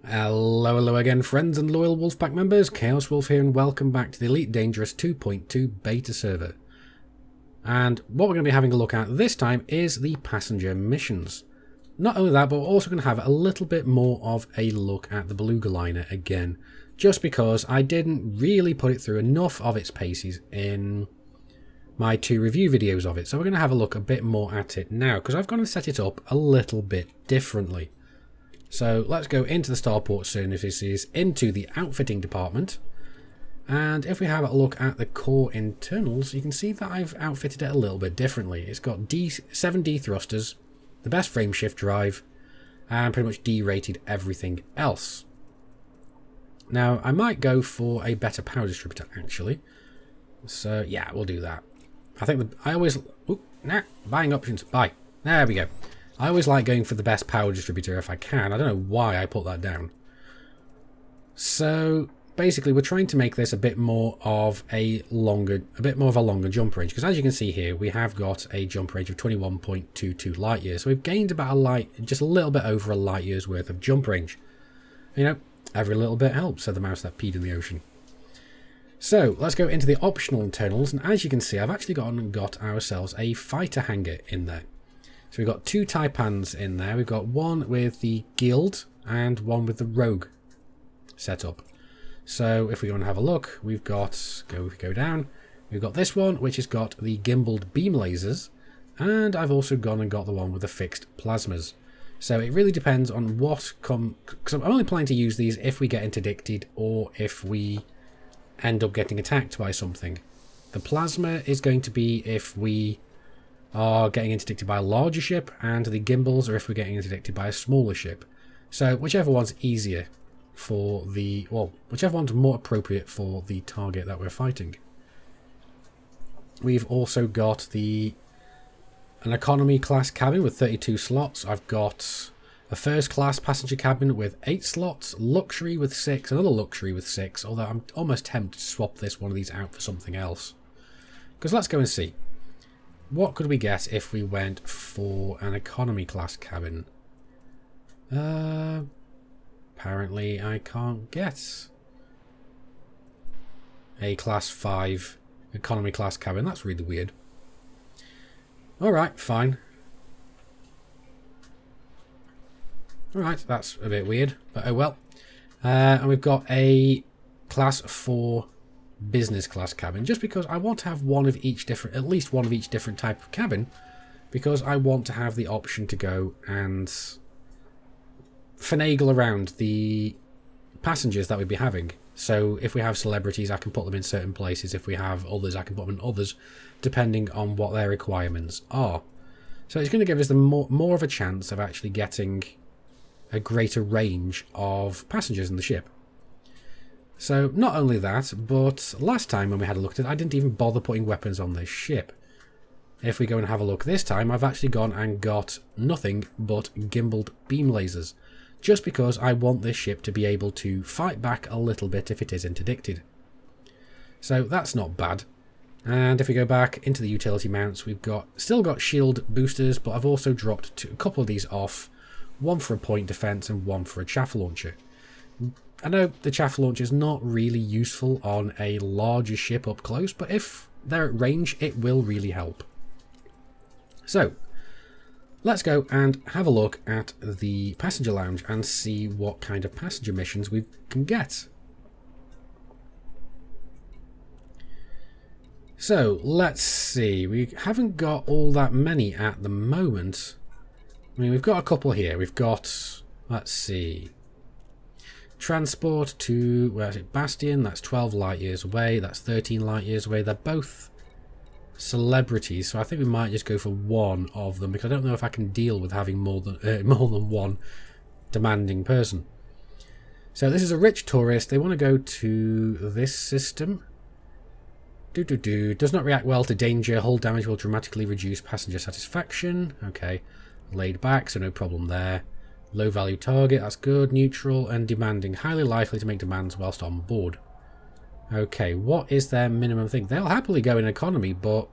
Hello again, friends and loyal Wolfpack members. Chaos Wolf here, and welcome back to the Elite Dangerous 2.2 beta server. And what we're going to be having a look at this time is the passenger missions. Not only that, but we're also going to have a little bit more of a look at the Beluga liner again, just because I didn't really put it through enough of its paces in my two review videos of it. So we're going to have a look a bit more at it now, because I've gone and set it up a little bit differently. So let's go into the Starport services, into the outfitting department, and if we have a look at the core internals, you can see that I've outfitted it a little bit differently. It's got 7D thrusters, the best frame shift drive, and pretty much D-rated everything else. Now I might go for a better power distributor actually, so yeah, we'll do that. I think buying options, buy. There we go. I always like going for the best power distributor if I can. I don't know why I put that down. So basically we're trying to make this a bit more of a longer jump range, because as you can see here we have got a jump range of 21.22 light years. So we've gained about just a little bit over a light year's worth of jump range. You know, every little bit helps, said the mouse that peed in the ocean. So let's go into the optional internals, and as you can see I've actually got ourselves a fighter hangar in there. So we've got two Taipans in there. We've got one with the Guild and one with the Rogue setup. So if we go and have a look, we've got, go down, we've got this one which has got the gimbaled beam lasers, and I've also gone and got the one with the fixed plasmas. So it really depends on what because I'm only planning to use these if we get interdicted or if we end up getting attacked by something. The plasma is going to be if we are getting interdicted by a larger ship, and the gimbals are if we're getting interdicted by a smaller ship. So whichever one's easier for the, well, whichever one's more appropriate for the target that we're fighting. We've also got an economy class cabin with 32 slots. I've got a first class passenger cabin with 8 slots, luxury with 6, another luxury with 6, although I'm almost tempted to swap one of these out for something else. Because let's go and see. What could we get if we went for an economy class cabin? Apparently I can't get a class 5 economy class cabin. That's really weird. Alright, fine. Alright, that's a bit weird, but oh well. And we've got a class 4 business class cabin, just because I want to have at least one of each different type of cabin, because I want to have the option to go and finagle around the passengers that we'd be having. So if we have celebrities, I can put them in certain places. If we have others, I can put them in others, depending on what their requirements are. So it's going to give us the more of a chance of actually getting a greater range of passengers in the ship. So not only that, but last time when we had a look at it, I didn't even bother putting weapons on this ship. If we go and have a look this time, I've actually gone and got nothing but gimbaled beam lasers, just because I want this ship to be able to fight back a little bit if it is interdicted. So that's not bad. And if we go back into the utility mounts, we've still got shield boosters, but I've also dropped a couple of these off, one for a point defense and one for a chaff launcher. I know the chaff launcher is not really useful on a larger ship up close, but if they're at range, it will really help. So, let's go and have a look at the passenger lounge and see what kind of passenger missions we can get. So, let's see. We haven't got all that many at the moment. I mean, we've got a couple here. We've got, let's see, transport to, where is it, Bastion, that's 12 light years away, that's 13 light years away. They're both celebrities, so I think we might just go for one of them, because I don't know if I can deal with having more than one demanding person. So this is a rich tourist. They want to go to this system. Does not react well to danger. Hull damage will dramatically reduce passenger satisfaction. Okay. Laid back, so no problem there. Low value target, that's good. Neutral and demanding, highly likely to make demands whilst on board. Okay, what is their minimum thing? They'll happily go in economy, but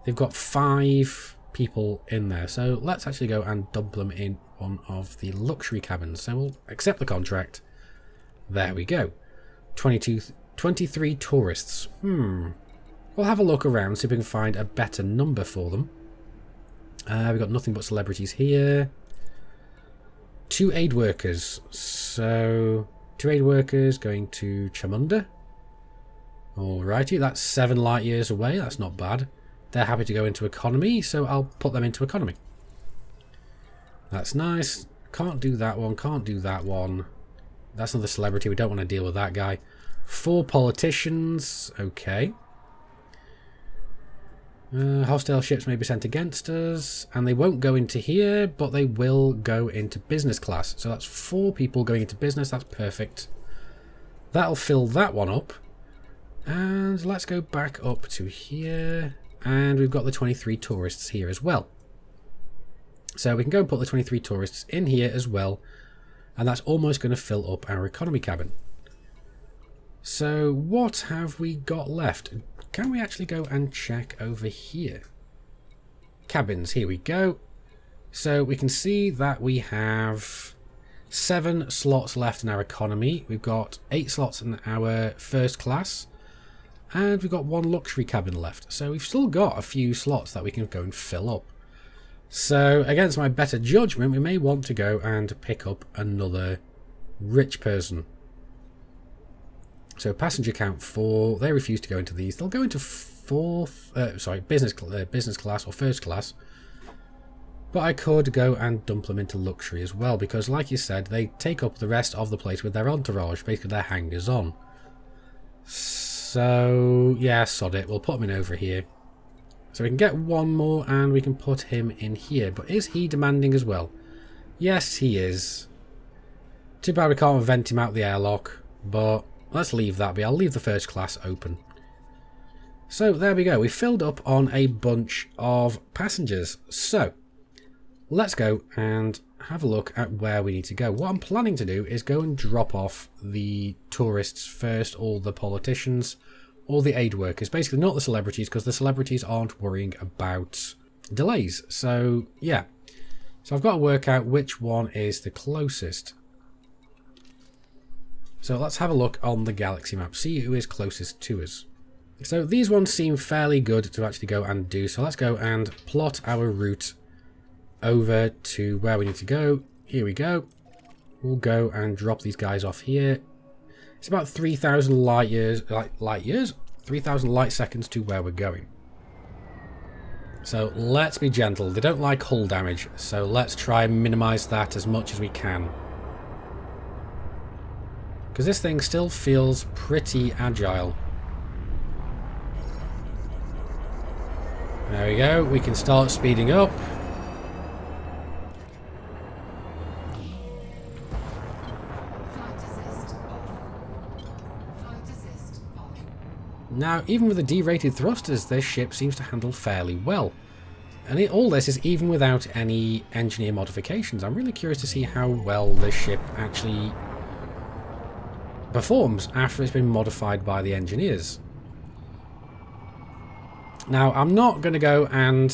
they've got 5 people in there. So let's actually go and dump them in one of the luxury cabins. So we'll accept the contract. There we go. 23 tourists. We'll have a look around, see if we can find a better number for them. We've got nothing but celebrities here. 2 aid workers. So 2 aid workers going to Chamunda. Alrighty, that's 7 light years away. That's not bad. They're happy to go into economy, so I'll put them into economy. That's nice. Can't do that one, can't do that one. That's another celebrity. We don't want to deal with that guy. 4 politicians. Okay. Hostile ships may be sent against us. And they won't go into here, but they will go into business class. So that's 4 people going into business. That's perfect. That'll fill that one up. And let's go back up to here. And we've got the 23 tourists here as well. So we can go and put the 23 tourists in here as well. And that's almost going to fill up our economy cabin. So what have we got left? Can we actually go and check over here? Cabins, here we go. So we can see that we have 7 slots left in our economy. We've got 8 slots in our first class. And we've got 1 luxury cabin left. So we've still got a few slots that we can go and fill up. So against my better judgment, we may want to go and pick up another rich person. So passenger count 4. They refuse to go into these. They'll go into business class or first class. But I could go and dump them into luxury as well, because like you said, they take up the rest of the place with their entourage, basically their hangers on. So yeah, sod it. We'll put them in over here. So we can get 1 more and we can put him in here. But is he demanding as well? Yes, he is. Too bad we can't vent him out the airlock, but let's leave that be. I'll leave the first class open. So there we go. We filled up on a bunch of passengers. So let's go and have a look at where we need to go. What I'm planning to do is go and drop off the tourists first, all the politicians, all the aid workers. Basically not the celebrities, because the celebrities aren't worrying about delays. So yeah. So I've got to work out which one is the closest. So let's have a look on the galaxy map, see who is closest to us. So these ones seem fairly good to actually go and do. So let's go and plot our route over to where we need to go. Here we go. We'll go and drop these guys off here. It's about 3,000 light years, 3,000 light seconds to where we're going. So let's be gentle. They don't like hull damage, so let's try and minimize that as much as we can. Because this thing still feels pretty agile. There we go. We can start speeding up. Now, even with the D-rated thrusters, this ship seems to handle fairly well. And all this is even without any engineer modifications. I'm really curious to see how well this ship actually performs after it's been modified by the engineers. Now, I'm not going to go and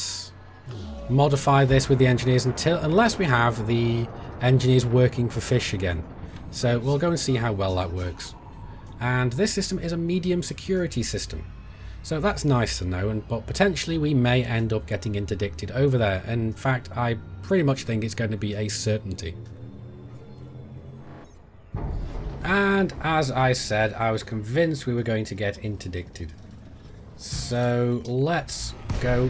modify this with the engineers unless we have the engineers working for fish again. So we'll go and see how well that works. And this system is a medium security system. So that's nice to know, but potentially we may end up getting interdicted over there. In fact, I pretty much think it's going to be a certainty. And as I said, I was convinced we were going to get interdicted. So let's go.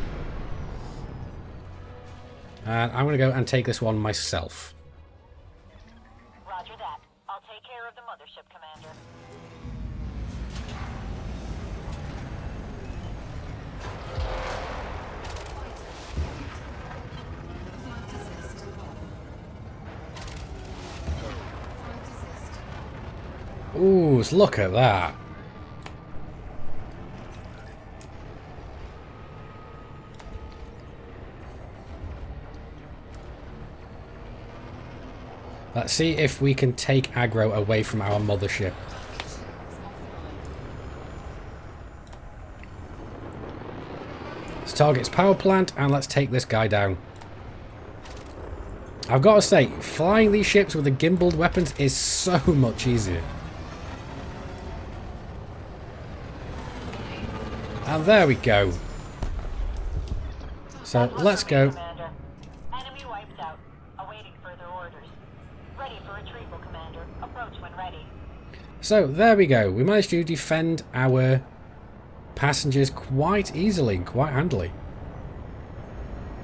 And I'm going to go and take this one myself. Roger that. I'll take care of the mothership, Commander. Ooh, look at that. Let's see if we can take aggro away from our mothership. target its power plant, and let's take this guy down. I've got to say, flying these ships with the gimbaled weapons is so much easier. And there we go. So let's go. Commander. Enemy wiped out. Awaiting further orders. Ready for retrieval, Commander. Approach when ready. So there we go. We managed to defend our passengers quite easily and quite handily.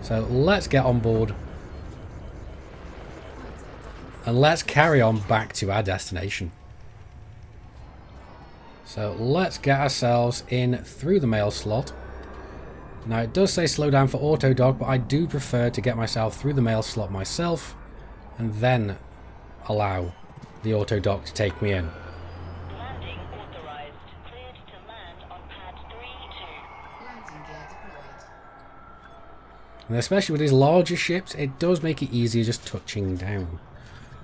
So let's get on board. And let's carry on back to our destination. So let's get ourselves in through the mail slot. Now it does say slow down for auto dock, but I do prefer to get myself through the mail slot myself and then allow the auto dock to take me in. Landing authorized. Cleared to land on pad 3-2. Landing gear deployed. And especially with these larger ships, it does make it easier just touching down.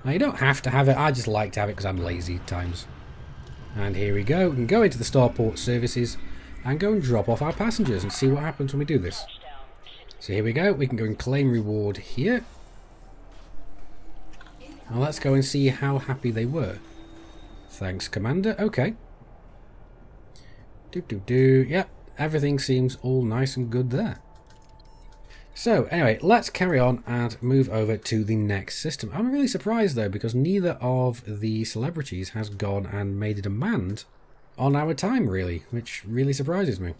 Now you don't have to have it, I just like to have it because I'm lazy at times. And here we go, we can go into the Starport services and go and drop off our passengers and see what happens when we do this. So here we go, we can go and claim reward here. Now let's go and see how happy they were. Thanks, Commander. Okay. Yep, everything seems all nice and good there. So anyway, let's carry on and move over to the next system. I'm really surprised though, because neither of the celebrities has gone and made a demand on our time really, which really surprises me.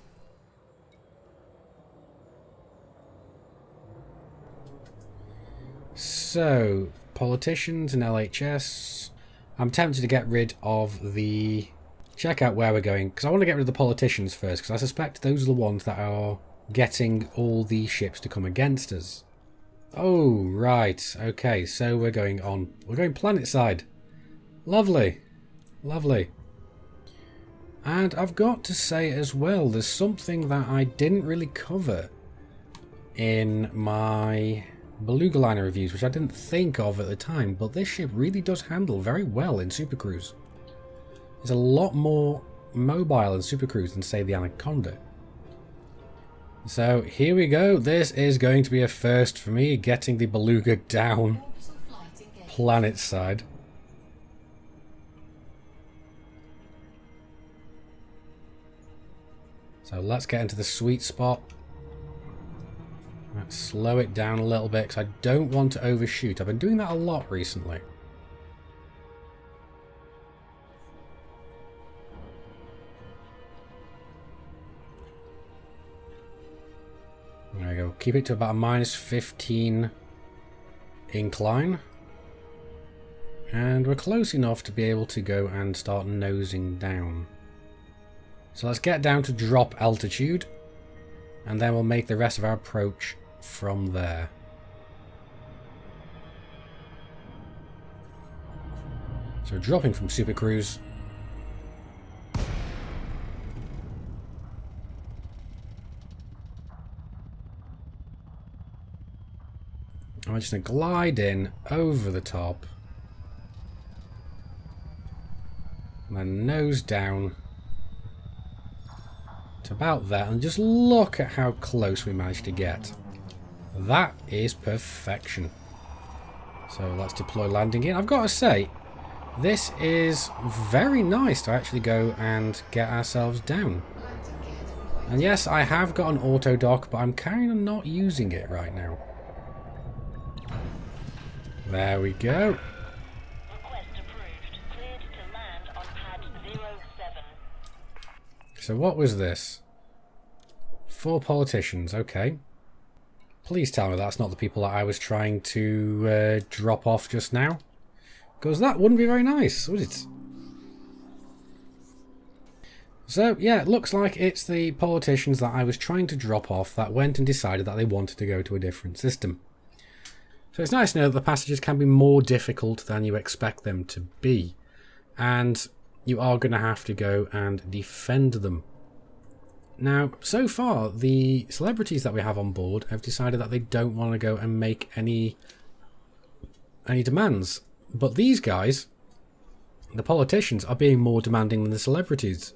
So, politicians and LHS. I'm tempted to get rid of the... Check out where we're going, because I want to get rid of the politicians first, because I suspect those are the ones that are getting all the ships to come against us. Oh, right. Okay, so we're going planet side. Lovely. Lovely. And I've got to say as well, there's something that I didn't really cover in my Beluga liner reviews, which I didn't think of at the time, but this ship really does handle very well in Super Cruise. It's a lot more mobile in Super Cruise than, say, the Anaconda. So here we go. This is going to be a first for me, getting the Beluga down planet side. So let's get into the sweet spot. Let's slow it down a little bit because I don't want to overshoot. I've been doing that a lot recently. There we go. Keep it to about a -15 incline. And we're close enough to be able to go and start nosing down. So let's get down to drop altitude. And then we'll make the rest of our approach from there. So dropping from Super Cruise. I'm just going to glide in over the top. And then nose down to about there. And just look at how close we managed to get. That is perfection. So let's deploy landing gear. I've got to say, this is very nice to actually go and get ourselves down. And yes, I have got an auto dock, but I'm kind of not using it right now. There we go. Request approved. Cleared to land on pad 07. So what was this? 4 politicians, okay. Please tell me that's not the people that I was trying to drop off just now. Because that wouldn't be very nice, would it? So, yeah, it looks like it's the politicians that I was trying to drop off that went and decided that they wanted to go to a different system. So it's nice to know that the passages can be more difficult than you expect them to be. And you are going to have to go and defend them. Now, so far, the celebrities that we have on board have decided that they don't want to go and make any demands. But these guys, the politicians, are being more demanding than the celebrities.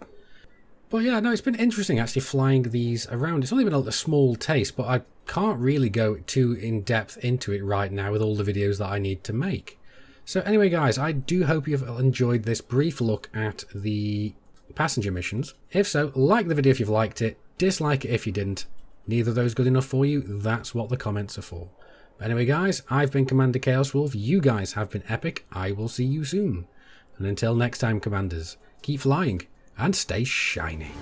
But yeah, no, it's been interesting actually flying these around. It's only been a small taste, but I can't really go too in depth into it right now with all the videos that I need to make. So anyway, guys, I do hope you've enjoyed this brief look at the passenger missions. If so, like the video if you've liked it, dislike it if you didn't. Neither of those good enough for you, that's what the comments are for. But anyway, guys, I've been Commander Chaos Wolf. You guys have been epic. I will see you soon. And until next time, Commanders, keep flying and stay shiny.